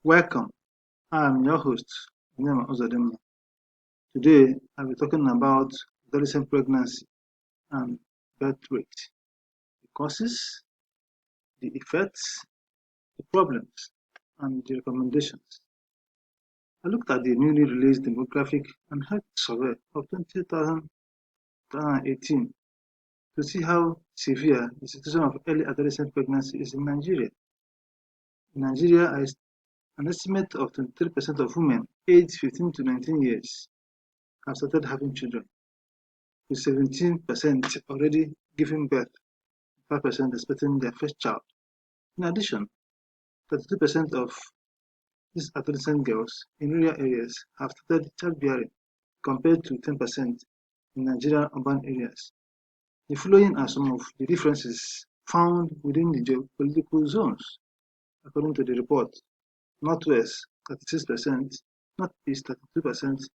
Welcome. I'm your host, Nema Ozadema. Today, I'll be talking about adolescent pregnancy and birth rate, the causes, the effects, the problems, and the recommendations. I looked at the newly released demographic and health survey of 2018 to see how severe the situation of early adolescent pregnancy is in Nigeria. In Nigeria, an estimate of 23% of women aged 15 to 19 years have started having children, with 17% already giving birth, 5% expecting their first child. In addition, 32% of these adolescent girls in rural areas have started childbearing, compared to 10% in Nigerian urban areas. The following are some of the differences found within the geopolitical zones. According to the report, Northwest 36%, Northeast 32%,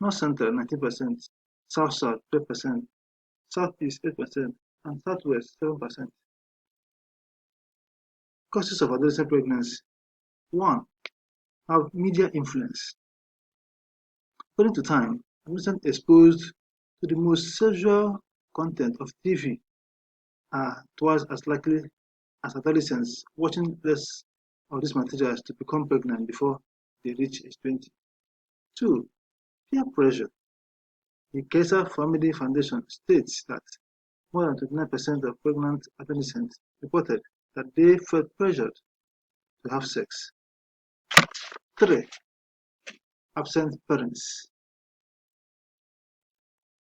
North Central 19%, South 12%, Southeast 8%, and Southwest 7%. Causes of adolescent pregnancy. 1. Have media influence. According to Time, adolescents exposed to the most sexual content of TV are twice as likely as adolescents watching less of these materials to become pregnant before they reach age 20. 2. Peer pressure. The Kaiser Family Foundation states that more than 29% of pregnant adolescents reported that they felt pressured to have sex. 3. Absent parents.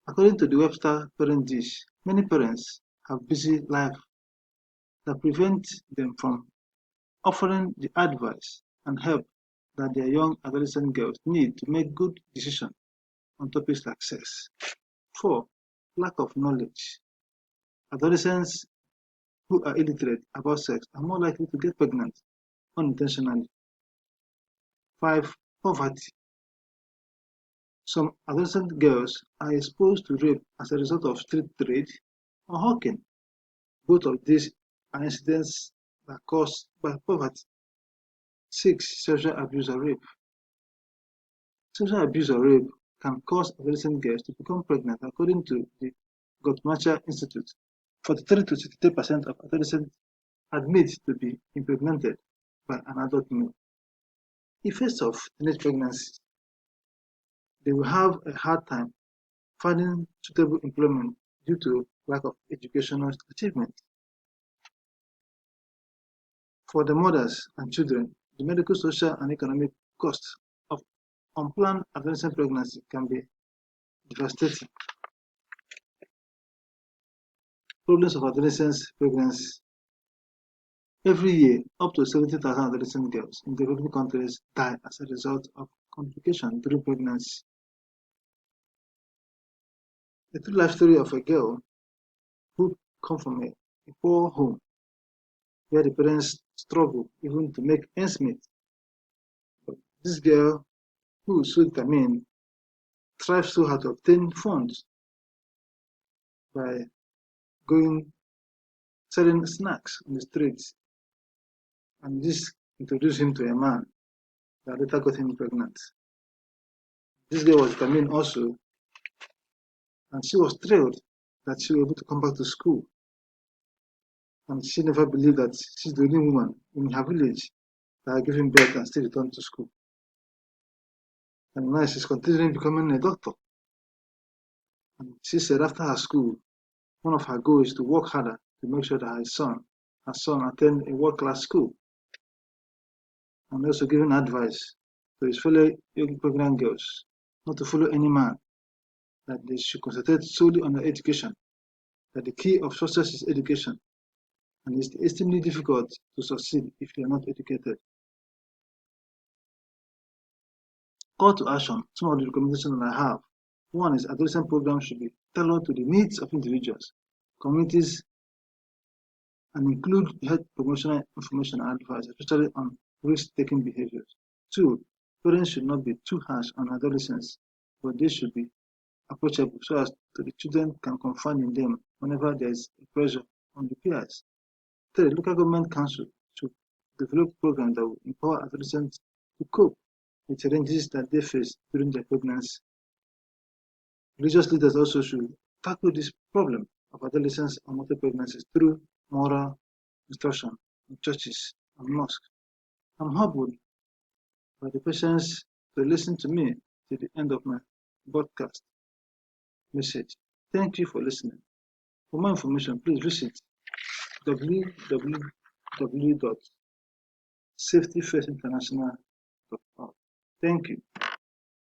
According to the Webster Parent Dish, many parents have busy lives that prevent them from offering the advice and help that their young adolescent girls need to make good decisions on topics like sex. 4. Lack of knowledge. Adolescents who are illiterate about sex are more likely to get pregnant unintentionally. 5. Poverty. Some adolescent girls are exposed to rape as a result of street trade or hawking. Both of these are incidents that are caused by poverty. 6. Sexual abuse or rape. Sexual abuse or rape can cause adolescent girls to become pregnant. According to the Guttmacher Institute, 43 to 63% of adolescents admit to be impregnated by an adult male. Effects of teenage pregnancy. They will have a hard time finding suitable employment due to lack of educational achievement. For the mothers and children, the medical, social, and economic costs of unplanned adolescent pregnancy can be devastating. Problems of adolescent pregnancy. Every year, up to 70,000 adolescent girls in developing countries die as a result of complications during pregnancy. The true life story of a girl who comes from a poor home where the parents struggle even to make ends meet. But this girl, who is so determined, strives so hard to obtain funds by going selling snacks on the streets, and this introduced him to a man that later got him pregnant. This girl was determined also, and she was thrilled that she was able to come back to school. And she never believed that she's the only woman in her village that had given birth and still returned to school. And now she's considering becoming a doctor. And she said after her school, one of her goals is to work harder to make sure that her son attend a world-class school. And also giving advice to his fellow young pregnant girls not to follow any man, that they should concentrate solely on their education, that the key of success is education, and it's extremely difficult to succeed if you are not educated. Call to action. Some of the recommendations that I have. One is adolescent programs should be tailored to the needs of individuals, communities, and include health promotional information and advice, especially on risk-taking behaviors. 2. Parents should not be too harsh on adolescents, but they should be approachable so as the children can confide in them whenever there is a pressure on the peers. 3. Local government council should develop programs that will empower adolescents to cope with challenges that they face during their pregnancy. Religious leaders also should tackle this problem of adolescents and multiple pregnancies through moral instruction in churches and mosques. I'm humbled by the patience to listen to me till the end of my broadcast message. Thank you for listening. For more information, please visit www.safetyfirstinternational.org. Thank you.